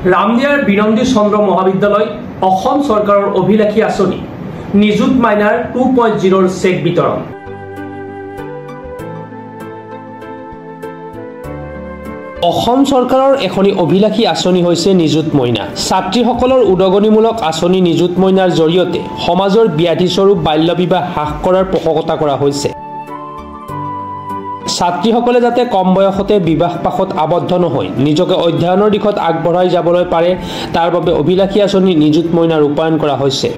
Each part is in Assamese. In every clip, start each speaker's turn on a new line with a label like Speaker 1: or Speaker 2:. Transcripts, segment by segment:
Speaker 1: ৰামদিয়াৰ বিনন্দী চন্দ্ৰ মহাবিদ্যালয় অসম চৰকাৰৰ অভিলাষী আঁচনি নিযুত মাইনাৰ 2.0 চেক বিতৰণ। অসম চৰকাৰৰ এখনি অভিলাষী আঁচনি হৈছে নিযুত মইনা। ছাত্ৰীসকলৰ উদগনিমূলক আঁচনি নিযুত মইনাৰ জৰিয়তে সমাজৰ ব্যাধিস্বৰূপ বাল্য বিবাহ হ্ৰাস কৰাৰ পোষকতা কৰা হৈছে। ছাত্ৰীসকলে যাতে কম বয়সতে বিবাহ পাশত আবদ্ধ নহয় নিজকে অধ্যয়নৰ দিশত আগবঢ়াই যাবলৈ পাৰে তাৰ বাবে অভিলাষী আঁচনি নিযুত মইনা ৰূপায়ণ কৰা হৈছে।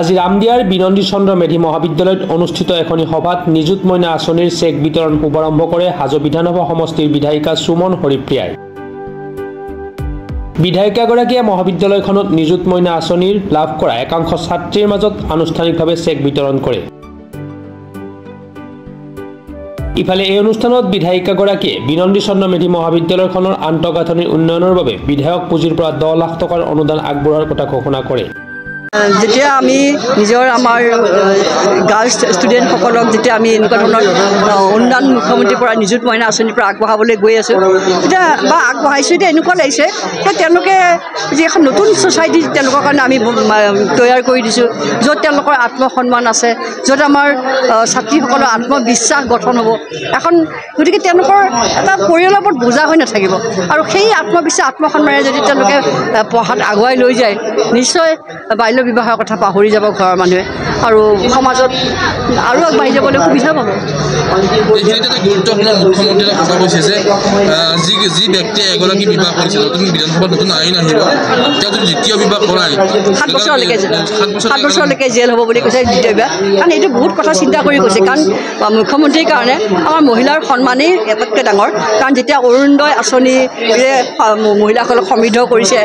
Speaker 1: আজি ৰামদিয়াৰ বিনন্দী চন্দ্ৰ মেধি মহাবিদ্যালয়ত অনুষ্ঠিত এখনি সভাত নিযুত মইনা আঁচনিৰ চেক বিতৰণ শুভাৰম্ভ কৰে হাজো বিধানসভা সমষ্টিৰ বিধায়িকা সুমন হৰিপ্ৰিয়াই। বিধায়িকাগৰাকীয়ে মহাবিদ্যালয়খনত নিযুত মইনা আঁচনিৰ লাভ কৰা একাংশ ছাত্ৰীৰ মাজত আনুষ্ঠানিকভাৱে চেক বিতৰণ কৰে। ইফালে এই অনুষ্ঠানত বিধায়িকাগৰাকীয়ে বিনন্দী চন্দ্ৰ মেধি মহাবিদ্যালয়খনৰ আন্তঃগাঁথনিৰ উন্নয়নৰ বাবে বিধায়ক পুঁজিৰ পৰা 10 লাখ টকাৰ অনুদান আগবঢ়োৱাৰ কথা ঘোষণা কৰে।
Speaker 2: যেতিয়া আমি নিজৰ আমাৰ গাৰ্লছ ষ্টুডেণ্টসকলক যেতিয়া আমি এনেকুৱা ধৰণৰ অনুদান মুখ্যমন্ত্ৰীৰ পৰা নিযুত মইনা আঁচনিৰ পৰা আগবঢ়াবলৈ গৈ আছোঁ তেতিয়া বা আগবঢ়াইছোঁ এতিয়া এনেকুৱা লাগিছে যে তেওঁলোকে যে এখন নতুন ছ'চাইটি তেওঁলোকৰ কাৰণে আমি তৈয়াৰ কৰি দিছোঁ য'ত তেওঁলোকৰ আত্মসন্মান আছে, য'ত আমাৰ ছাত্ৰীসকলৰ আত্মবিশ্বাস গঠন হ'ব এখন, গতিকে তেওঁলোকৰ এটা পৰিয়ালৰ ওপৰত বোজা হৈ নাথাকিব আৰু সেই আত্মবিশ্বাস আত্মসন্মানেৰে যদি তেওঁলোকে পঢ়াত আগুৱাই লৈ যায় নিশ্চয় বাল্য বিবাহৰ কথা পাহৰি যাব ঘৰৰ মানুহে আৰু সমাজত আৰু আগবাঢ়ি যাবলৈ সুবিধা পাব।
Speaker 3: গুৰুত্বপূৰ্ণ মুখ্যমন্ত্ৰীয়ে কথা কৈছে যে যি ব্যক্তিয়ে এগৰাকী বিবাহ কৰিছে নতুন বিধানসভাত নতুন আইন আহিব তেওঁ যদি দ্বিতীয় বিবাহ কৰায়
Speaker 2: 7 বছৰলৈকে জেল হ'ব বুলি কৈছে দ্বিতীয় বিবাহ। কাৰণ এইটো বহুত কথা চিন্তা কৰি কৈছে, কাৰণ মুখ্যমন্ত্ৰীৰ কাৰণে আমাৰ মহিলাৰ সন্মানেই আটাইতকৈ ডাঙৰ। কাৰণ যেতিয়া অৰুণোদয় আঁচনিৰে মহিলাসকলক সমৃদ্ধ কৰিছে,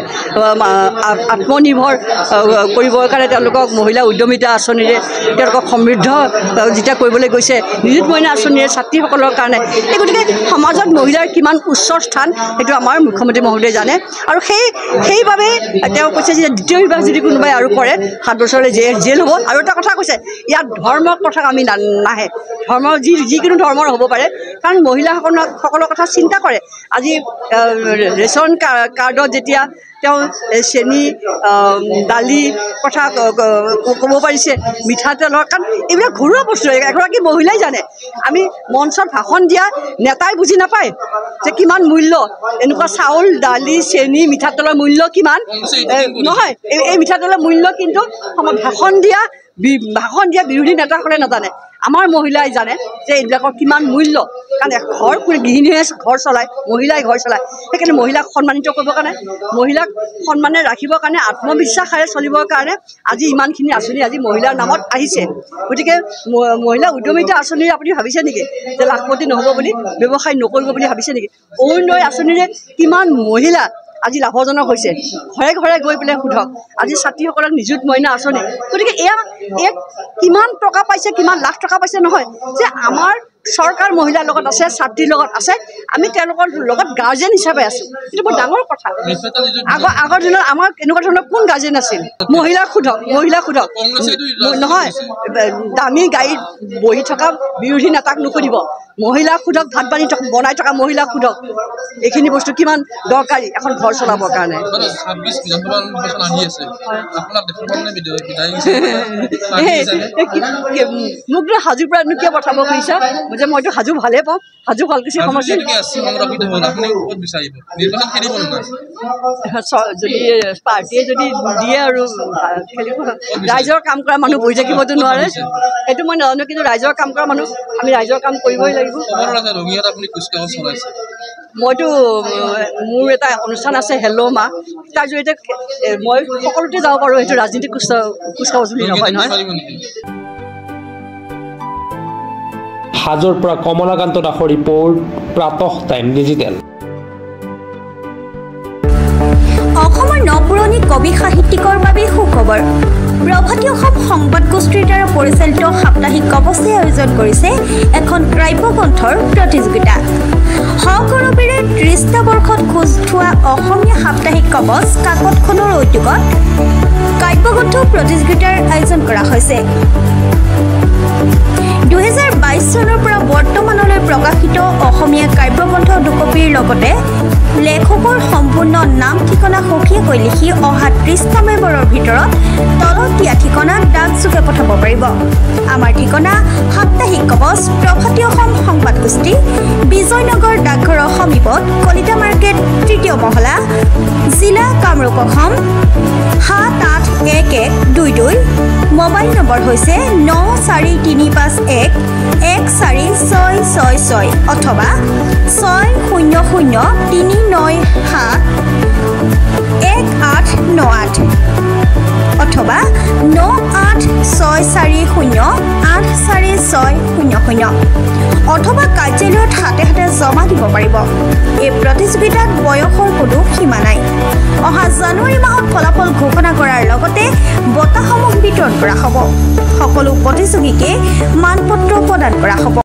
Speaker 2: আত্মনিৰ্ভৰ কৰিবৰ কাৰণে তেওঁলোকক মহিলা উদ্যমিতা আঁচনিৰে তেওঁলোকক সমৃদ্ধ যেতিয়া কৰিবলৈ গৈছে নিযুত মইনা আঁচনিৰে ছাত্ৰীসকলৰ কাৰণে, এই গতিকে সমাজত মহিলাৰ কিমান উচ্চ স্থান সেইটো আমাৰ মুখ্যমন্ত্ৰী মহোদয়ে জানে আৰু সেইবাবে তেওঁ কৈছে যে দ্বিতীয় বিবাহ যদি কোনোবাই আৰু কৰে 7 বছৰলৈ জেল হ'ব। আৰু এটা কথা কৈছে ইয়াত ধৰ্মৰ কথা আমি নাহে, ধৰ্ম যিকোনো ধৰ্মৰ হ'ব পাৰে, কাৰণ মহিলাসকলৰ কথা চিন্তা কৰে। আজি ৰেচন কাৰ্ডত যেতিয়া তেওঁ চেনি দালি কথা ক'ব পাৰিছে, মিঠাতেলৰ, কাৰণ এইবিলাক ঘৰুৱা বস্তু এগৰাকী মহিলাই জানে। আমি মঞ্চত ভাষণ দিয়া নেতাই বুজি নাপায় যে কিমান মূল্য, এনেকুৱা চাউল দালি চেনি মিঠাতেলৰ মূল্য কিমান নহয়, এই মিঠাতেলৰ মূল্য কিন্তু ভাষণ দিয়া বিৰোধী নেতাসকলে নাজানে। আমাৰ মহিলাই জানে যে এইবিলাকৰ কিমান মূল্য, কাৰণ ঘৰ গৃহিণীয়ে ঘৰ চলায়, মহিলাই ঘৰ চলায়। সেইকাৰণে মহিলাক সন্মানিত কৰিবৰ কাৰণে, মহিলাক সন্মানে ৰাখিবৰ কাৰণে, আত্মবিশ্বাসেৰে চলিবৰ কাৰণে আজি ইমানখিনি আঁচনি আজি মহিলাৰ নামত আহিছে। গতিকে মহিলা উদ্যমিতা আঁচনিৰে আপুনি ভাবিছে নেকি যে লাখপতি নহ'ব বুলি, ব্যৱসায় নকৰিব বুলি ভাবিছে নেকি? অৰুণোদয় আঁচনিৰে কিমান মহিলা আজি লাভজনক হৈছে, ঘৰে ঘৰে গৈ পেলাই সোধক আজি ছাত্ৰীসকলক নিযুত মইনা আঁচনি। গতিকে এয়া কিমান টকা পাইছে, কিমান লাখ টকা পাইছে নহয়, যে আমাৰ চৰকাৰ মহিলাৰ লগত আছে, ছাত্ৰীৰ লগত আছে, আমি তেওঁলোকৰ লগত গাৰ্জেন হিচাপে আছোঁ। এইটো বৰ ডাঙৰ কথা। আগৰ দিনত আমাৰ এনেকুৱা ধৰণৰ কোন গাৰ্জেন আছিল? মহিলাক সোধক নহয়, দামী গাড়ীত বহি থকা বিৰোধী নেতাক নুসুধিব, মহিলাক সোধক, ভাত পানী বনাই থকা মহিলাক সোধক, এইখিনি বস্তু কিমান দৰকাৰী এখন ঘৰ চলাবৰ কাৰণে। মোক হাজোৰ পৰা কিয় পঠাব খুজিছা যে মইতো হাজো ভালেই পাওঁ, হাজো শুৱালকুছি সমষ্টি। যদি পাৰ্টীয়ে যদি দিয়ে আৰু খেলিব, ৰাইজৰ কাম কৰা মানুহ বহি থাকিবতো নোৱাৰে, সেইটো মই নাজানো, কিন্তু ৰাইজৰ কাম কৰা মানুহ আমি ৰাইজৰ কাম কৰিবই লাগিব। মইতো মোৰ এটা অনুষ্ঠান আছে হেল্ল' মা, তাৰ জৰিয়তে মই সকলোতে যাব পাৰোঁ, সেইটো ৰাজনীতিক কুচকাৱাজ বুলি নকয় নহয়।
Speaker 1: হাজোৰ পৰা কমলাকান্ত দাসৰ ৰিপৰ্ট, প্ৰাতঃ টাইম ডিজিটেল।
Speaker 4: অসমৰ নপুৰণি কবি সাহিত্যিকৰ বাবে সুখবৰ। প্ৰভাতী অসম সংবাদ গোষ্ঠীৰ দ্বাৰা পৰিচালিত সাপ্তাহিক কবচে আয়োজন কৰিছে এখন কাব্যগ্ৰন্থৰ প্ৰতিযোগিতা। সগৌৰৱেৰে 30টা বৰ্ষত খোজ থোৱা অসমীয়া সাপ্তাহিক কবচ কাকতখনৰ উদ্যোগত কাব্যগ্ৰন্থ প্ৰতিযোগিতাৰ আয়োজন কৰা হৈছে। 2022 চনৰ পৰা বৰ্তমানলৈ প্ৰকাশিত অসমীয়া কাব্যগ্ৰন্থ দুকপিৰ লগতে লেখকৰ সম্পূৰ্ণ নাম ঠিকনা সঠিককৈ লিখি অহা 30 নৱেম্বৰৰ ভিতৰত তলত দিয়া ঠিকনাত ডাকযোগে পঠাব পাৰিব। আমাৰ ঠিকনা সাপ্তাহিক কবচ প্ৰভাতী অসম সংবাদ গোষ্ঠী বিজয়নগৰ ডাকঘৰৰ সমীপত কলিতা মাৰ্কেট 3য় মহলা জিলা কামৰূপ অসম 781122 মোবাইল নম্বৰ হৈছে 9435114666 অথবা 6003971898 অথবা 9864084600 অথবা কাৰ্যালয়ত হাতে হাতে জমা দিব পাৰিব। এই প্ৰতিযোগিতাত বয়সৰ কোনো সীমা নাই। অহা জানুৱাৰী মাহত ফলাফল ঘোষণা কৰাৰ লগতে বঁটাসমূহ বিতৰণ কৰা হ'ব। সকলো প্ৰতিযোগীকে মানপত্ৰ প্ৰদান কৰা হ'ব।